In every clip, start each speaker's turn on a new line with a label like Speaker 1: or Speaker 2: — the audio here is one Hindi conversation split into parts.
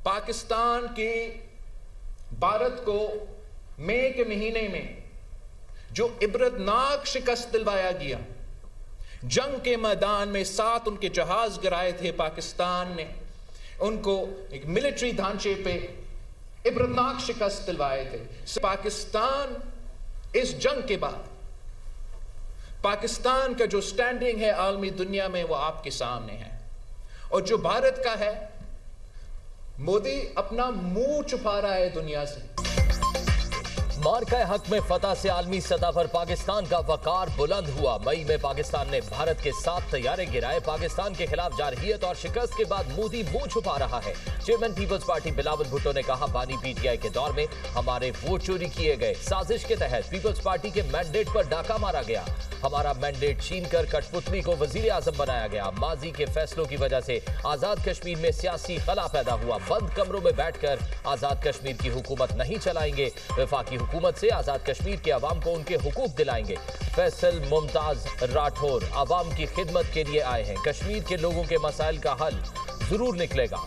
Speaker 1: पाकिस्तान के भारत को मई के महीने में जो इबरतनाक शिकस्त दिलवाया गया, जंग के मैदान में 7 उनके जहाज गिराए थे पाकिस्तान ने, उनको एक मिलिट्री ढांचे पे इबरतनाक शिकस्त दिलवाए थे। पाकिस्तान इस जंग के बाद पाकिस्तान का जो स्टैंडिंग है आलमी दुनिया में वो आपके सामने है, और जो भारत का है, मोदी अपना मुंह छुपा रहा है दुनिया से।
Speaker 2: मार्का हक में फतह से आलमी सतह पर पाकिस्तान का वकार बुलंद हुआ। मई में पाकिस्तान ने भारत के 7 तैयारे गिराए। पाकिस्तान के खिलाफ जारहियत और शिकस्त के बाद मोदी मुंह छुपा रहा है। चेयरमैन पीपल्स पार्टी बिलावल भुट्टो ने कहा, बानी पीटीआई के दौर में हमारे वोट चोरी किए गए। साजिश के तहत पीपल्स पार्टी के मैंडेट पर डाका मारा गया। हमारा मैंडेट छीनकर कठपुतली को वजीर आजम बनाया गया। माजी के फैसलों की वजह से आजाद कश्मीर में सियासी खला पैदा हुआ। बंद कमरों में बैठकर आजाद कश्मीर की हुकूमत नहीं चलाएंगे। वफाकी हुकूमत से आजाद कश्मीर के अवाम को उनके हुकूक दिलाएंगे। फैसल मुमताज राठौर अवाम की खिदमत के लिए आए हैं। कश्मीर के लोगों के मसाइल का हल जरूर निकलेगा।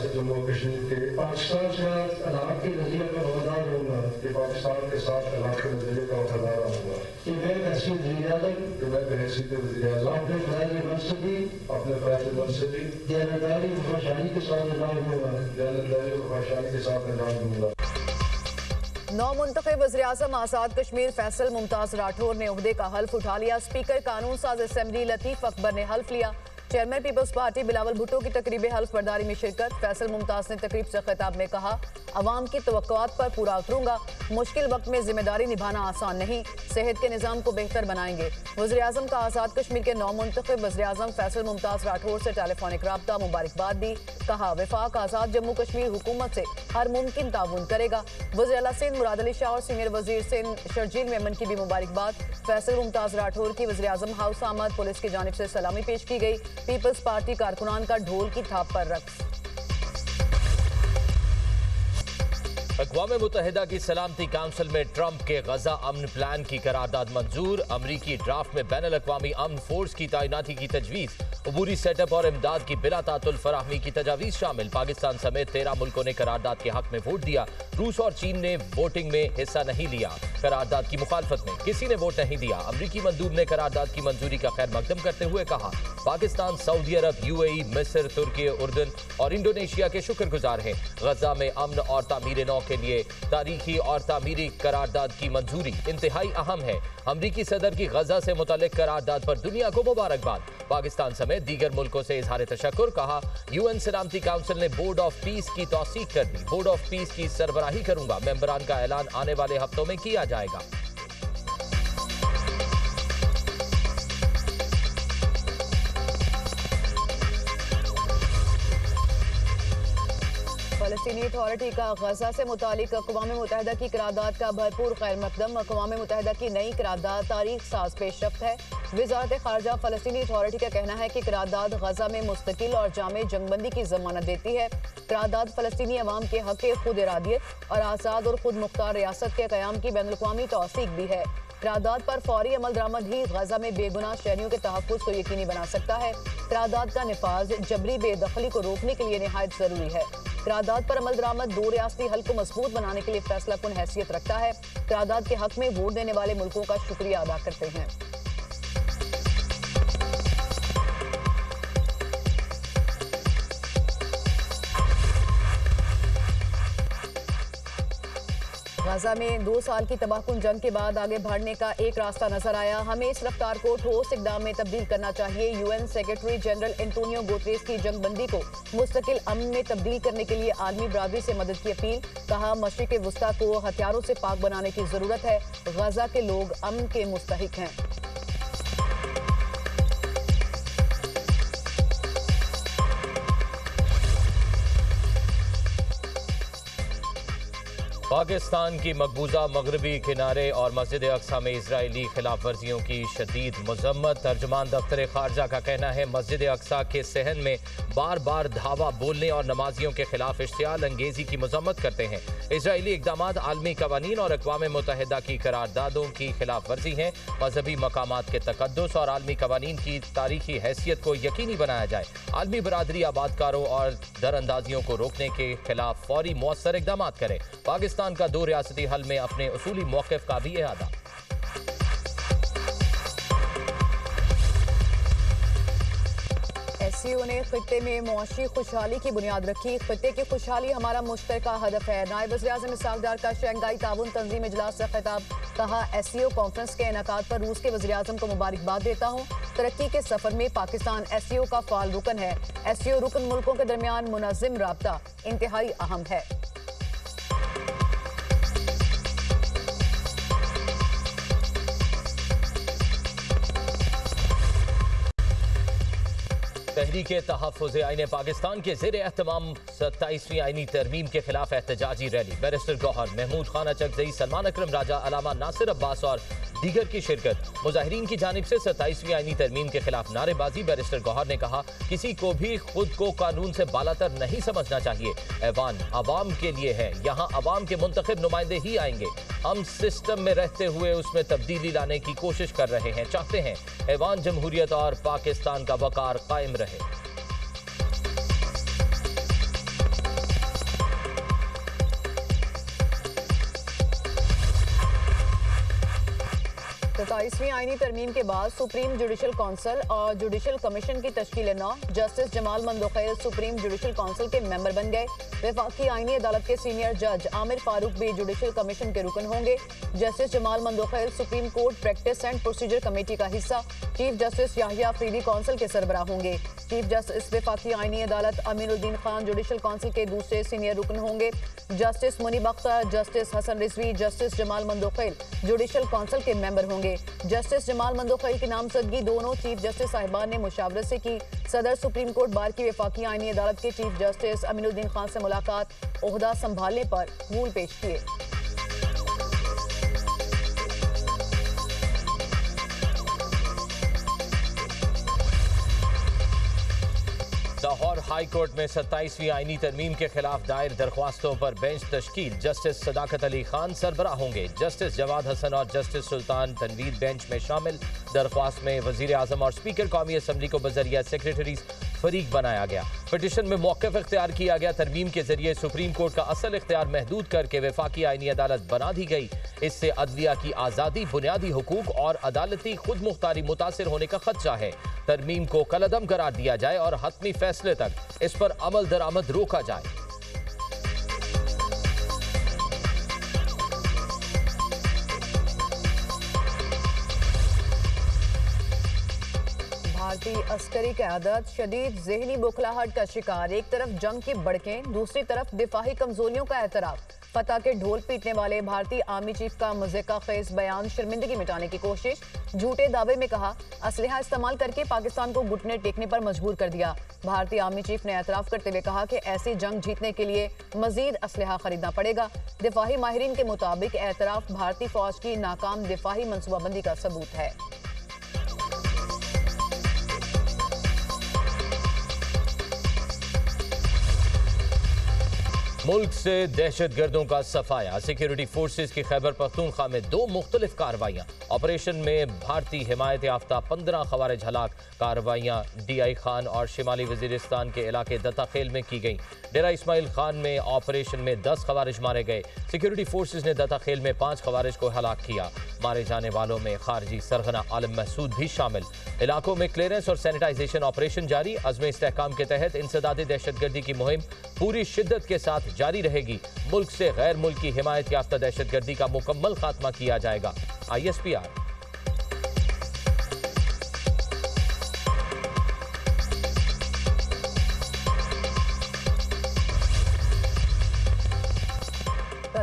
Speaker 3: जम्मू कश्मीर के पाकिस्तान के अलाक के नजरिए का वफादार रहूंगा कि पाकिस्तान के साथ अलाक के नजरिए का वफादार रहूंगा कि मैं हैसियत वज़ीर आज़म अपने फ़राइज़ मनसबी दयानतदारी और खुशहाली के साथ निजाम दूंगा।
Speaker 4: नौमुंतखब वज़ीर-ए-आज़म आज़ाद कश्मीर फैसल मुमताज राठौर ने ओहदे का हल्फ उठा लिया। स्पीकर कानून साज असेंबली लतीफ अकबर ने हल्फ लिया। चेयरमैन पीपल्स पार्टी बिलावल भुट्टो की तकरीब हल्फ बर्दारी में शिरकत। फैसल मुमताज ने तकरीब से खिताब में कहा, अवाम की तवक्कुआत पर पूरा उतरूंगा। मुश्किल वक्त में जिम्मेदारी निभाना आसान नहीं, सेहत के निज़ाम को बेहतर बनाएंगे। वज़ीर-ए-आज़म का आज़ाद कश्मीर के नौमुंतखब वज़ीर-ए-आज़म फैसल मुमताज राठौर से टेलीफोनिक राब्ता, मुबारकबाद दी। कहा, वफाक आज़ाद जम्मू कश्मीर हुकूमत से हर मुमकिन ताउन करेगा। वज़ीर आला सिंध मुराद अली शाह और सीनियर वज़ीर सिंध शर्जील मेमन की भी मुबारकबाद। फैसल मुमताज राठौर की वज़ीर-ए-आज़म हाउस आमद, पुलिस की जानिब से सलामी पेश की गई। पीपल्स पार्टी कारकुनान का ढोल की थाप पर रक्स।
Speaker 2: अक़वाम मुत्तहिदा की सलामती काउंसिल में ट्रंप के गजा अमन प्लान की करारदाद मंजूर। अमरीकी ड्राफ्ट में बैनुल अक़वामी अमन फोर्स की तैनाती की तजवीज़, अबूरी सेटअप और इमदाद की बिला तातुल फराहमी की तजावीज़ शामिल। पाकिस्तान समेत 13 मुल्कों ने करारदाद के हक में वोट दिया। रूस और चीन ने वोटिंग में हिस्सा नहीं लिया। करारदाद की मुखालफत में किसी ने वोट नहीं दिया। अमरीकी मंदूब ने करारदाद की मंजूरी का खैर मकदम करते हुए कहा, पाकिस्तान सऊदी अरब, यूएई, मिस्र, तुर्की, उर्दन और इंडोनेशिया के शुक्रगुजार हैं। गजा में अमन और तामीर नौ के लिए तारीखी और तामीरी करारदाद की मंजूरी इंतहाई अहम है। अमरीकी सदर की गजा से मुतालिक करारदाद पर दुनिया को मुबारकबाद। पाकिस्तान समेत दीगर मुल्कों से इजहार तशक्कुर। कहा, यूएन सलामती काउंसिल ने बोर्ड ऑफ पीस की तौसीक कर दी। बोर्ड ऑफ पीस की सरबराही करूंगा। मेंबरान का ऐलान आने वाले हफ्तों में किया जाएगा।
Speaker 4: फ़लस्तीनी अथॉरिटी का गजा से मुतालिक अक़वाम मुत्तहिदा की करारदाद का भरपूर खैर मकदम। अक़वाम मुत्तहिदा की नई करारदाद तारीख साज पेशरफ्त है। वज़ारत ख़ारजा फ़लस्तीनी अथॉरिटी का कहना है कि करारदाद गजा में मुस्तकिल और जामे जंगबंदी की ज़मानत देती है। करारदाद फ़लस्तीनी अवाम के हक़ खुद इरादियत और आज़ाद और खुद मुख्तार रियासत के क़याम की बैनुल-अक़वामी तौसीक भी है। करारदाद पर फौरी अमल दरामद ही गजा में बेगुनाह शहरियों के तहफ़्फ़ुज़ को यकीनी बना सकता है। करारदाद का निफाज जबरी बेदखली को रोकने के लिए निहायत ज़रूरी है। करारदाद पर अमल दरामद 2 रियासती हल को मजबूत बनाने के लिए फैसला कुन हैसियत रखता है। करारदाद के हक में वोट देने वाले मुल्कों का शुक्रिया अदा करते हैं। गाजा में 2 साल की तबाहकुन जंग के बाद आगे बढ़ने का एक रास्ता नजर आया। हमें इस रफ्तार को ठोस इकदाम में तब्दील करना चाहिए। UN secretary general Antonio Guterres की जंगबंदी को मुस्तकिल अमन में तब्दील करने के लिए आलमी बरादरी से मदद की अपील। कहा, मशरिक वस्ता को हथियारों से पाक बनाने की जरूरत है। गाजा के लोग अमन के मुस्तहिक हैं।
Speaker 2: पाकिस्तान की मकबूजा मगरबी किनारे और मस्जिद अक्सा में इजरायली खिलाफ वर्जियों की शदीद मजम्मत। तर्जुमान दफ्तर खारजा का कहना है मस्जिद अक्सा के सहन में बार बार धावा बोलने और नमाजियों के खिलाफ इश्तियाल अंगेजी की मजम्मत करते हैं। इजरायली इकदामात आलमी कवानीन और अक़वाम मुत्तहिदा की करारदादों की खिलाफ वर्जी हैं। मजहबी मकामात के तकद्दुस और आलमी कवानीन की तारीखी हैसियत को यकीनी बनाया जाए। आलमी बरादरी आबादकारों और दरअंदाजियों को रोकने के खिलाफ फौरी मौसर इकदाम करें। पाकिस्तान का दो रियासती हल में अपने उसूली मौक़िफ़ का भी इरादा।
Speaker 4: एससीओ ने खित्ते में मुआशी खुशहाली की बुनियाद रखी। खित्ते की खुशहाली हमारा मुश्तरका हदफ है। नायब वज़ीर-ए-आज़म इसहाक डार का शंघाई ताउन तंजीम इजलास से खिताब। कहा एससीओ कॉन्फ्रेंस के इनेकाद पर रूस के वज़ीर-ए-आज़म को मुबारकबाद देता हूँ। तरक्की के सफर में पाकिस्तान एससीओ का फाल रुकन है। एससीओ रुकन मुल्कों के दरमियान मुनज़्ज़म राब्ता इंतहाई अहम है।
Speaker 2: तहरीके तहफ़्फ़ुज़ आईन पाकिस्तान के ज़ेर एहतमाम 27वीं आईनी तरमीम के खिलाफ एहतजाजी रैली। बैरिस्टर गौहर, महमूद खान अचकज़ई, सलमान अकरम राजा, अलामा नासिर अब्बास और दीगर की शिरकत। मुजाहिरीन की जानिब से 27वीं आईनी तरमीम के खिलाफ नारेबाजी। बैरिस्टर गौहर ने कहा किसी को भी खुद को कानून से बालातर नहीं समझना चाहिए। ऐवान अवाम के लिए है, यहाँ अवाम के मुंतखब नुमाइंदे ही आएंगे। हम सिस्टम में रहते हुए उसमें तब्दीली लाने की कोशिश कर रहे हैं, चाहते हैं ऐवान जमहूरियत और पाकिस्तान का वकार कायम रहे।
Speaker 4: 27वीं आईनी तरमीम के बाद सुप्रीम जुडिशल काउंसिल और जुडिशल कमीशन की तश्कील नौ। Justice Jamal Mandokhail Supreme Judicial council के मेंबर बन गए। वफाकी आईनी अदालत के सीनियर जज आमिर फारूक भी जुडिशल कमीशन के रुकन होंगे। Justice Jamal Mandokhail Supreme Court Practice and Procedure Committee का हिस्सा। Chief Justice Yahya Afridi council के सरबराह होंगे। चीफ जस्टिस वफाकी आईनी अदालत अमीनुद्दीन खान जुडिशल काउंसिल के दूसरे सीनियर रुकन होंगे। Justice Munib Akhtar, Justice Hasan Rizvi, Justice Jamal Mandokhail judicial council के मेंबर होंगे। जस्टिस जमाल मंदोखैल की नामजदगी दोनों चीफ जस्टिस साहिबान ने मुशावरत से की। सदर सुप्रीम कोर्ट बार की वफाकी आईनी अदालत के चीफ जस्टिस अमीनुद्दीन खान से मुलाकात, ओहदा संभालने पर रूल पेश किए।
Speaker 2: लाहौर हाई कोर्ट में 27वीं आईनी तरमीम के खिलाफ दायर दरख्वास्तों पर बेंच तश्कील। जस्टिस सदाकत अली खान सरबराह होंगे। जस्टिस जवाद हसन और जस्टिस सुल्तान तनवीर बेंच में शामिल। दरख्वास्त में वजीर आजम और स्पीकर कौमी असम्बली को बजरिया सेक्रेटरीज फरीक बनाया गया। पिटीशन में मौक़िफ़ इख्तियार किया गया। तरमीम के जरिए सुप्रीम कोर्ट का असल इख्तियार महदूद करके वफाकी आईनी अदालत बना दी गई। इससे अदलिया की आज़ादी, बुनियादी हुकूक और अदालती खुद मुख्तारी मुतासिर होने का खदशा है। तरमीम को कलअदम करार दिया जाए और हतमी फैसले तक इस पर अमल दरामद रोका जाए।
Speaker 4: भारतीय अस्करी क़यादत शदीद ज़हनी बुखलाहट का शिकार। एक तरफ जंग की बड़कें, दूसरी तरफ दिफाही कमजोरियों का एतराफ़। फतह के ढोल पीटने वाले भारतीय आर्मी चीफ का मज़ाक़ा खेज़ बयान, शर्मिंदगी मिटाने की कोशिश। झूठे दावे में कहा असलहा इस्तेमाल करके पाकिस्तान को घुटने टेकने पर मजबूर कर दिया। भारतीय आर्मी चीफ ने एतराफ़ करते हुए कहा कि ऐसी जंग जीतने के लिए मजीद असलहा खरीदना पड़ेगा। दिफाही माहिरीन के मुताबिक एतराफ़ भारतीय फौज की नाकाम दिफाही मनसूबाबंदी का सबूत है।
Speaker 2: मुल्क से दहशत गर्दों का सफाया। सिक्योरिटी फोर्सेज की खैबर पख्तूनख्वा में 2 मुख्तलिफ कार्रवाइयाँ। ऑपरेशन में भारतीय हिमायत याफ्ता 15 खवारिज हलाक। कार्रवाइयाँ DI खान और शिमाली वजीरिस्तान के इलाके दत्ताखेल में की गई। डेरा इस्माइल खान में ऑपरेशन में 10 खवारिज मारे गए। सिक्योरिटी फोर्सेज ने दत्ताखेल में 5 खवारिज को हलाक किया। मारे जाने वालों में खारजी सरगना आलम महसूद भी शामिल। इलाकों में क्लियरेंस और सैनिटाइजेशन ऑपरेशन जारी। अज़्म इस्तेहकाम के तहत इंसदाद दहशतगर्दी की मुहिम पूरी शिद्दत के साथ जारी रहेगी। मुल्क से गैर मुल्की हिमायत याफ्ता दहशतगर्दी का मुकम्मल खात्मा किया जाएगा। ISPR।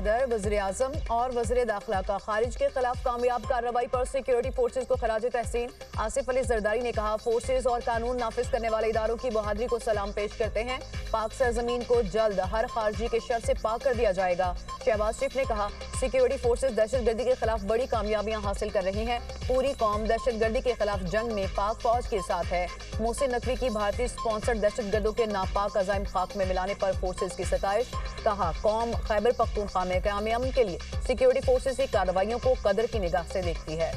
Speaker 4: सदर, वज़ीर आज़म और वज़ीर दाखिला का खारिज के खिलाफ कामयाब कार्रवाई पर सिक्योरिटी फोर्सेज को खराज तहसीन। आसिफ अली जरदारी ने कहा, फोर्सेज और कानून नाफिज करने वाले इदारों की बहादुरी को सलाम पेश करते हैं। पाक सरजमीन को जल्द हर खारजी के शर से पाक कर दिया जाएगा। शहबाज शरीफ ने कहा, सिक्योरिटी फोर्सेज दहशतगर्दी के खिलाफ बड़ी कामयाबियां हासिल कर रही हैं। पूरी कौम दहशतगर्दी के खिलाफ जंग में पाक फौज के साथ है। मोहसिन नकवी की भारतीय स्पॉन्सर्ड दहशतगर्दों के नापाक अज़ाइम खाक में मिलाने पर फोर्सेज की सताइश। कहा, कौम खैबर पख्तूनख्वा में कामयाबी के लिए सिक्योरिटी फोर्सेज की कार्रवाइयों को कदर की निगाह से देखती है।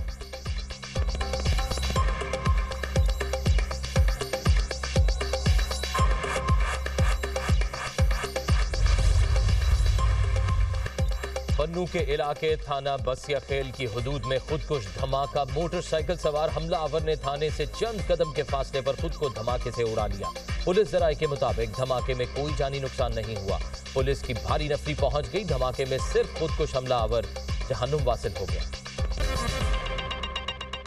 Speaker 2: पन्नू के इलाके थाना बसिया खेल की हदूद में खुदकुश धमाका। मोटरसाइकिल सवार हमलावर ने थाने से चंद कदम के फासले पर खुद को धमाके से उड़ा लिया। पुलिस जराये के मुताबिक धमाके में कोई जानी नुकसान नहीं हुआ। पुलिस की भारी नफरी पहुंच गई। धमाके में सिर्फ खुदकुश हमलावर जहन्नुम वासिल हो गया।